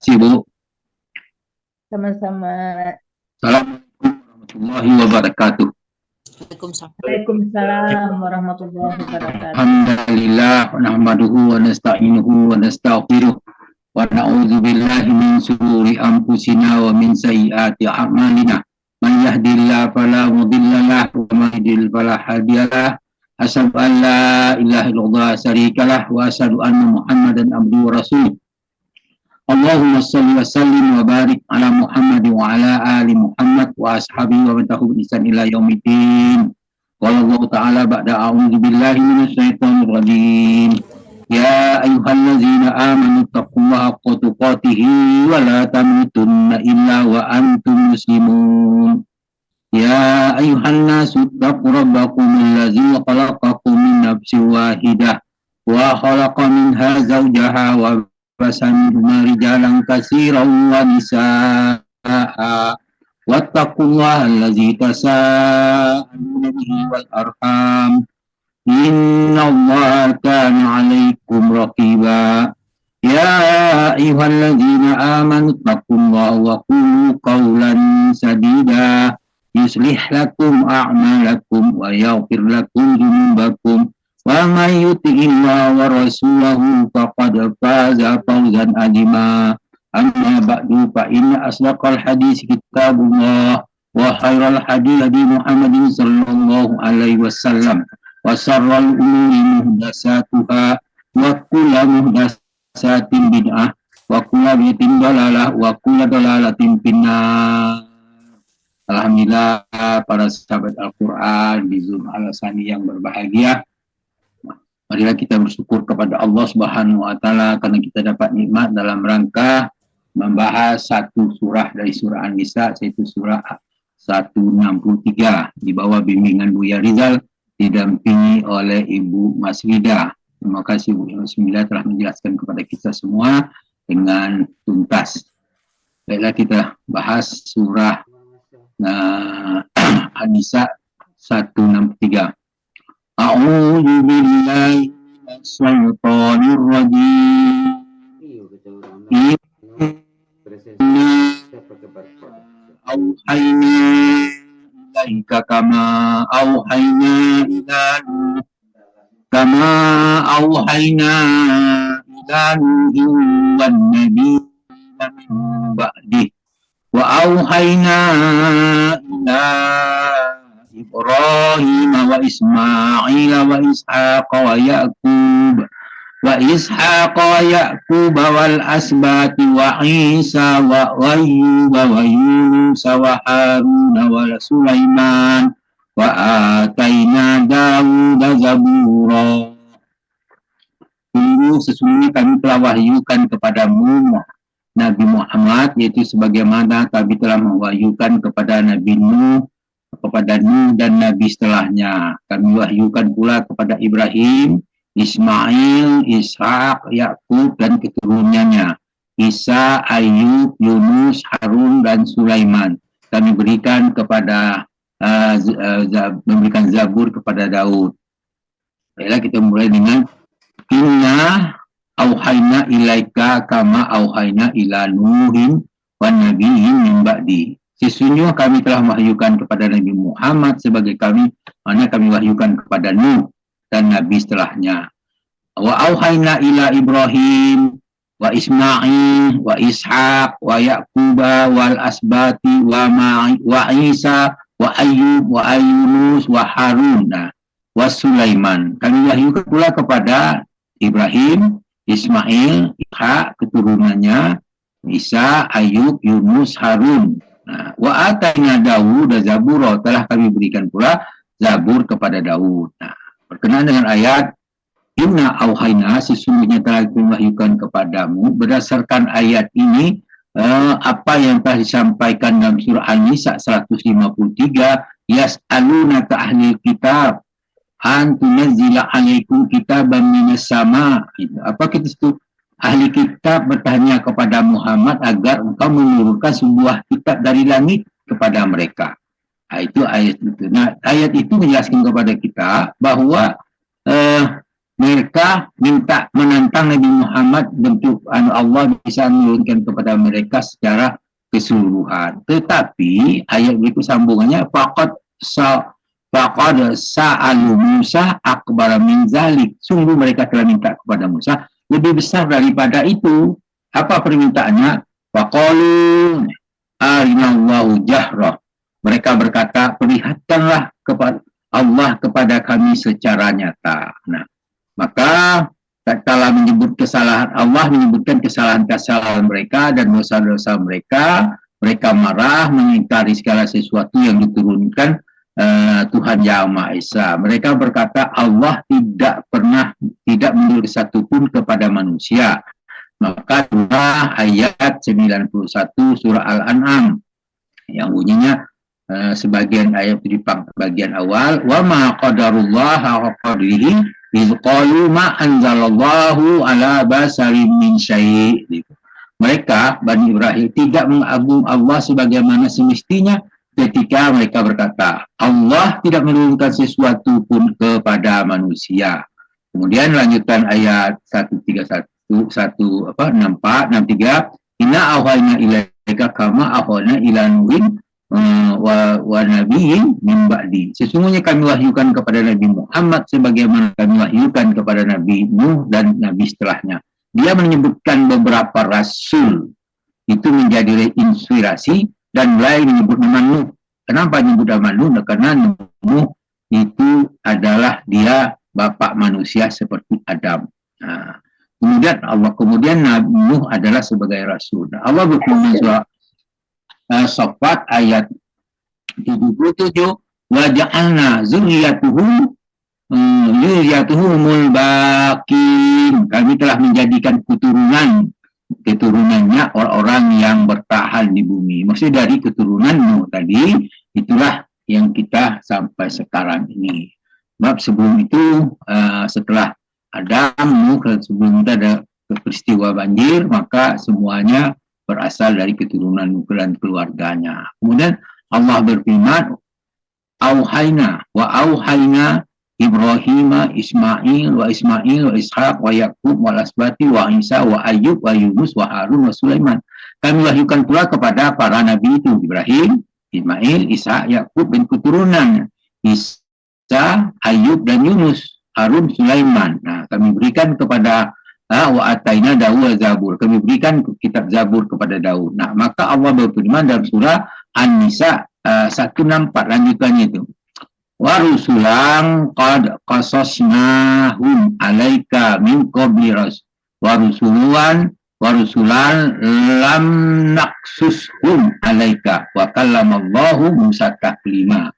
Sibuk. Sama-sama. Assalamualaikum warahmatullahi wabarakatuh. Waalaikumsalam warahmatullahi wabarakatuh. Alhamdulillah, wa nahmaduhu wa nasta'inuhu wa nastaghfiruh wa na'udzu billahi min shururi anfusina wa min sayyiati a'malina. Man yahdihillahu fala mudilla lahu wa man yudlil fala hadiyalah. Asyhadu an la ilaha illallah syarikalah wa asyhadu anna Muhammadan abduhu wa rasuluh. Allahumma shalli wa sallim wa barik ala Muhammad wa ala ali Muhammad wa ashabihi wa man tabi'ahum bi ihsan ila yaumiddin. Qala Allah ta'ala ba'da a'udzu billahi minasyaitonir rajim. Ya ayyuhallazina amanu taqullaha haqqa tuqatih wa la tamutunna illa wa antum muslimun. Ya ayyuhan nasu taqu rabbakum allazi khalaqakum min nafsin wahidah wa khalaqa minha zawjaha wa fasamihuma rijalan katsiran wa nisaa wattaqullaha allazi tasaaluna bihi wal arham innallaha kana 'alaikum raqiba. Ya ayyuhalladzina amanu taqullaha wa qulu qawlan sadida yuslih lakum a'malakum wa yaghfir lakum dzunubakum wa may yuti'illaha wa rasulahu faqad faza fawzan 'azima. Amma ba'du fa inna asdaqal hadis kitabullah wa khairal hadi Muhammadin sallallahu alaihi wasallam wa syarrul umuri muhdatsatuha wa kullu muhdatsatin bid'ah wa kullu bid'atin dalalah wa kullu dalalatin finnar. Alhamdulillah para sahabat Al-Quran di Zoom Al-Asani yang berbahagia. Marilah kita bersyukur kepada Allah Subhanahu wa Ta'ala karena kita dapat nikmat dalam rangka membahas satu surah dari surah An-Nisa, yaitu surah 163 di bawah bimbingan Buya Rizal, didampingi oleh Ibu Maswida. Terima kasih Bu Maswida telah menjelaskan kepada kita semua dengan tuntas. Baiklah kita bahas surah An-Nisa 163. A'udzu billahi minasyaitonir rajim. Auhayna ilaika kama auhayna ila kama auhayna ila nuhin wan nabiyina min ba'dih wa auhayna ila Ibrahim wa Ismail wa Ishaq wa Yaqub wal asbati wa Isa wa Ayyub wa Yunus wa Harun wa Sulaiman wa ataina Dawud zabura. Sesungguhnya kami telah wahyukan kepadamu Nabi Muhammad, yaitu sebagaimana kami telah mewahyukan kepada Nabi Nuh, kepada Nuh dan Nabi setelahnya. Kami wahyukan pula kepada Ibrahim, Ismail, Ishak, Yakub dan keturunannya, Isa, Ayub, Yunus, Harun dan Sulaiman. Kami berikan kepada memberikan Zabur kepada Daud. Baiklah kita mulai dengan inna auhayna ilaika kama auhayna ila Nuhin wan nabiyyin min ba'di. Sesungguhnya kami telah wahyukan kepada Nabi Muhammad sebagai mana kami wahyukan kepada Nuh dan Nabi setelahnya. Wa auhayna ila Ibrahim wa Ismail wa Ishaq wa Yaqub wal asbati wa Isa wa Ayyub wa Yunus wa Harun wa Sulaiman. Kami wahyukan pula kepada Ibrahim, Ismail, Ishaq keturunannya, Isa, Ayub, Yunus, Harun. Wa atayna Dawud zabura, telah kami berikan pula Zabur kepada Daud. Berkenaan dengan ayat inna auhayna, sesungguhnya telah diwahyukan kepadamu, berdasarkan ayat ini apa yang telah disampaikan dalam surah An-Nisa 153, yas'alunaka ahlil kitab an tunazzila alaikum kitaban minas sama. Apa kita itu? Ahli kitab bertanya kepada Muhammad agar engkau menurunkan sebuah kitab dari langit kepada mereka. Itu ayat itu. Nah, ayat itu menjelaskan kepada kita bahwa mereka minta menantang Nabi Muhammad, bentuk Allah bisa menurunkan kepada mereka secara keseluruhan. Tetapi ayat berikut sambungannya faqad sa'alu Musa akbar min zalik. Sungguh mereka telah minta kepada Musa lebih besar daripada itu. Apa permintaannya? Faqalu arinallahu jahrah. Mereka berkata, perlihatkanlah kepada Allah kepada kami secara nyata. Nah, maka tatkala menyebut kesalahan, Allah menyebutkan kesalahan-kesalahan mereka dan dosa-dosa mereka, mereka marah, mengingkari segala sesuatu yang diturunkan Tuhan Yang Maha Esa. Mereka berkata Allah tidak menyuruh satupun kepada manusia. Maka ayat 91 surah Al-An'am yang bunyinya sebagian ayat di bagian awal, wa ma qadarullaha wa qadrihi iz qalu ma anzalallahu ala basarin min syai'. Mereka Bani Israil tidak mengagung Allah sebagaimana semestinya ketika mereka berkata Allah tidak menurunkan sesuatu pun kepada manusia. Kemudian lanjutan ayat 134 63, inna awhayna ilaika kama awhayna ila nuhin wa nabiyyin min ba'di. Sesungguhnya kami wahyukan kepada Nabi Muhammad sebagaimana kami wahyukan kepada Nabi Nuh dan Nabi setelahnya. Dia menyebutkan beberapa rasul itu menjadi inspirasi dan mulai menyebut nama Nuh. Kenapa menyebut nama Nuh? Karena Nuh itu adalah dia bapak manusia seperti Adam. Nah, kemudian Nabi Nuh adalah sebagai rasul. Allah berfirman surah Saffat ayat 77, wa ja'alna zurriyatuhumul baqin. Kami telah menjadikan keturunannya orang-orang yang bertahan di bumi. Maksudnya dari keturunan Nuh tadi, itulah yang kita sampai sekarang ini. Sebab sebelum itu setelah Adam, Nuh, sebelum itu ada peristiwa banjir, maka semuanya berasal dari keturunan Nuh dan keluarganya. Kemudian Allah berfirman, auhayna Ibrahim, Ismail wa Ishaq wa Yaqub wa Asbati wa Isa wa Ayyub wa Yunus wa Harun wa Sulaiman. Kami wahyukan pula kepada para nabi itu Ibrahim, Ismail, Ishaq, Yaqub dan keturunannya, Isa, Ayyub dan Yunus, Harun, Sulaiman. Nah, kami berikan kepada wa ataina Daud Zabur. Kami berikan kitab Zabur kepada Daud. Nah, maka Allah berfirman dalam surah An-Nisa 164 lanjutannya itu. Wa rusulan qad qasasnahum alaika min qabli wa rusulan lam naqsushum alaika wa kallamallahu Musa taklima.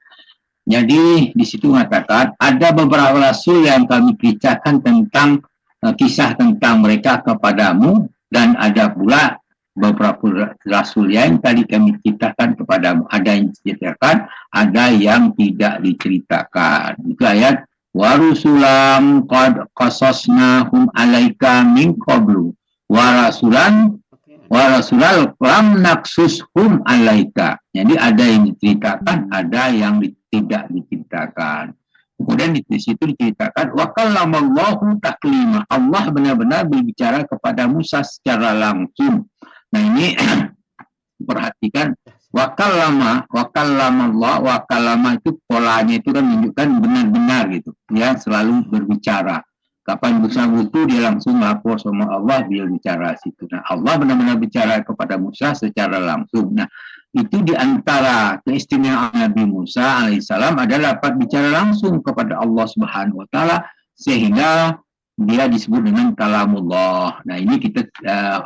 Jadi di situ mengatakan ada beberapa rasul yang kami ceritakan tentang kisah tentang mereka kepadamu, dan ada pula beberapa rasul yang tadi kami ceritakan kepadamu. Ada yang diceritakan, ada yang tidak diceritakan. Itu ayat wa rusulam qad qasasnahum alaika min qablu wa rasulan lam naqsushum alaika. Jadi ada yang diceritakan, ada yang tidak diceritakan. Kemudian di situ diceritakan wa kallamallahu taklima. Allah benar-benar berbicara kepada Musa secara langsung. Nah, ini perhatikan wa kallama itu polanya itu kan menunjukkan benar-benar gitu. Ya, selalu berbicara. Kapan Musa butuh dia langsung lapor sama Allah, dia bicara situ. Nah, Allah benar-benar bicara kepada Musa secara langsung. Nah, itu diantara keistimewaan Nabi Musa alaihissalam adalah dapat bicara langsung kepada Allah Subhanahu wa taala, sehingga dia disebut dengan kalamullah. Nah, ini kita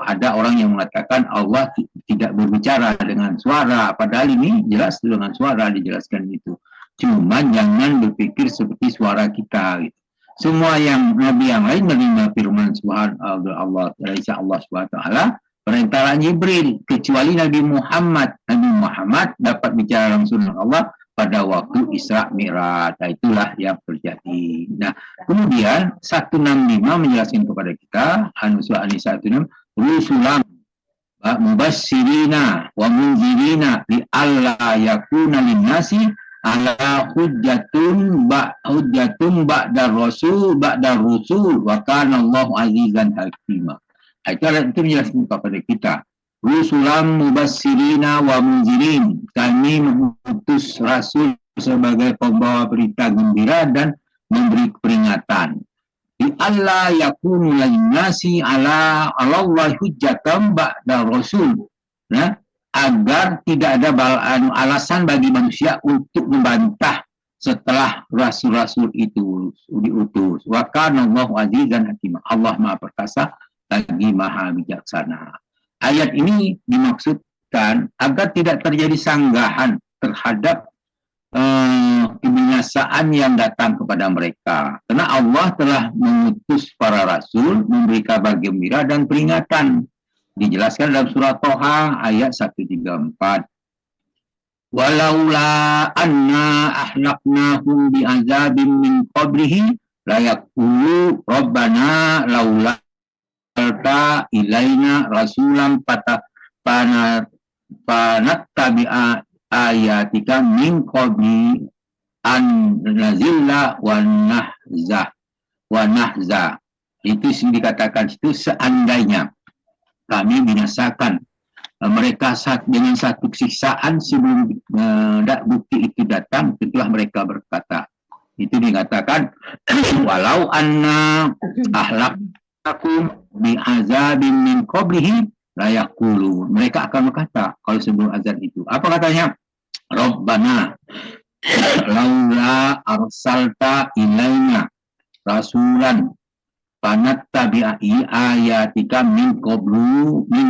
ada orang yang mengatakan Allah tidak berbicara dengan suara, padahal ini jelas dengan suara dijelaskan itu. Cuman jangan berpikir seperti suara kita gitu. Semua yang nabi yang lain menerima firman Subhanahu Allah Subhanahu wa taala perintah Jibril, kecuali Nabi Muhammad dapat bicara langsung dengan Allah pada waktu Isra Mi'raj. Nah, itulah yang terjadi. Nah, kemudian 165 menjelaskan kepada kita, An-Nisa 165, rusulan mubasyirina wa munzirina li alla yakuna linnasi ala hujjatun ba'da rusul wa kana Allahu azizan hakima. Itu menjelaskan kepada kita, rusulam mubassirina wa munzirin, kami mengutus rasul sebagai pembawa berita gembira dan memberi peringatan. Di Allah yakunu linnasi ala Allah hujjatan ba'da rasul. Nah, agar tidak ada alasan bagi manusia untuk membantah setelah rasul-rasul itu diutus. Wa kana Allahu azizan hakima. Allah Maha Perkasa lagi Maha Bijaksana. Ayat ini dimaksudkan agar tidak terjadi sanggahan terhadap kebinasaan yang datang kepada mereka. Karena Allah telah mengutus para rasul memberi kabar gembira dan peringatan. Dijelaskan dalam surah Toha ayat 134. Walaula anna ahlaknahum bi'azabim min qablihi layaqulu rabbana laula arsalta ilaina rasulam panattabi'a ayatika min qabli an nazilla wa nahza. Itu dikatakan itu seandainya kami binasakan mereka dengan satu siksaan sebelum bukti itu datang, setelah mereka berkata. Itu dikatakan walau anna ahlaknakum bi azabin min qablihi la yaqulu. Mereka akan berkata kalau sebelum azab itu. Apa katanya? Rabbana laula arsalta ilaina rasulan panattabi'i ayatika min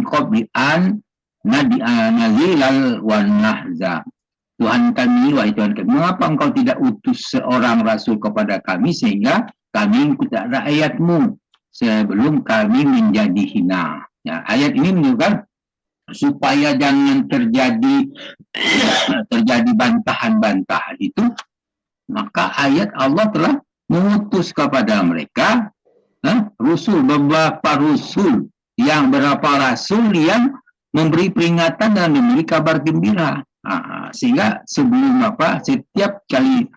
qabli an nazilal wan nahza. Tuhan kami, wahai Tuhan kami, mengapa engkau tidak utus seorang rasul kepada kami sehingga kami mengikuti ayat-Mu sebelum kami menjadi hina. Ya, ayat ini menunjukkan supaya jangan terjadi bantahan-bantahan itu, maka ayat Allah telah mengutus kepada mereka beberapa rasul yang memberi peringatan dan memberi kabar gembira. Sehingga sebelum setiap kali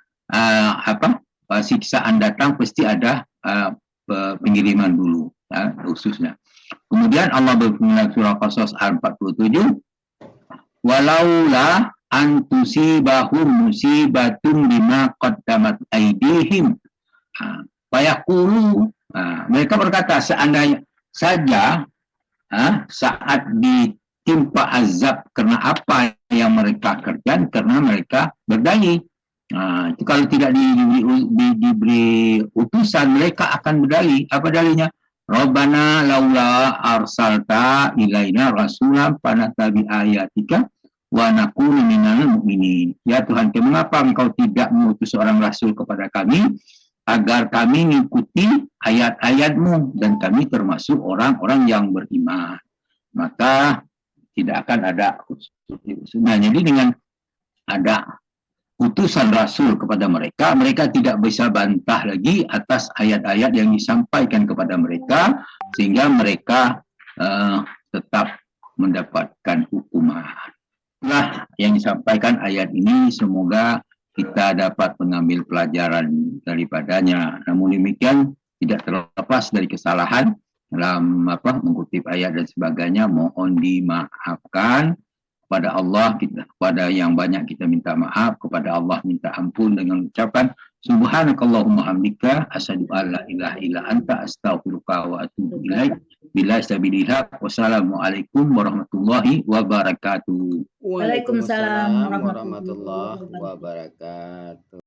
siksaan datang pasti ada pengiriman dulu, khususnya. Kemudian Allah berfirman surah Qasas 47, walaula antusibahum musibatun bima qaddamat aydihim fayaqulu. Mereka berkata seandainya saja saat ditimpa azab karena apa yang mereka kerjakan, karena mereka berdalih. Itu kalau tidak diberi utusan, mereka akan berdalih. Apa dalihnya? Rabbana laula arsalta ilaina rasulan panattabi ayatika wa nakunu minal mu'minin. Ya Tuhan, mengapa engkau tidak mengutus seorang rasul kepada kami agar kami mengikuti ayat-ayat-Mu dan kami termasuk orang-orang yang beriman? Maka tidak akan ada utusan. Nah, jadi dengan ada utusan rasul kepada mereka, mereka tidak bisa bantah lagi atas ayat-ayat yang disampaikan kepada mereka, sehingga mereka tetap mendapatkan hukuman. Nah, yang disampaikan ayat ini semoga kita dapat mengambil pelajaran daripadanya. Namun demikian tidak terlepas dari kesalahan dalam mengutip ayat dan sebagainya. Mohon dimaafkan kepada Allah, kepada yang banyak kita minta maaf, kepada Allah minta ampun dengan ucapan subhanakallahumma hamdika asyhadu an la ilaha illa anta astaghfiruka wa atubu ilaik. Bila sabilillah. Wassalamualaikum warahmatullahi wabarakatuh. Waalaikumsalam warahmatullahi wabarakatuh.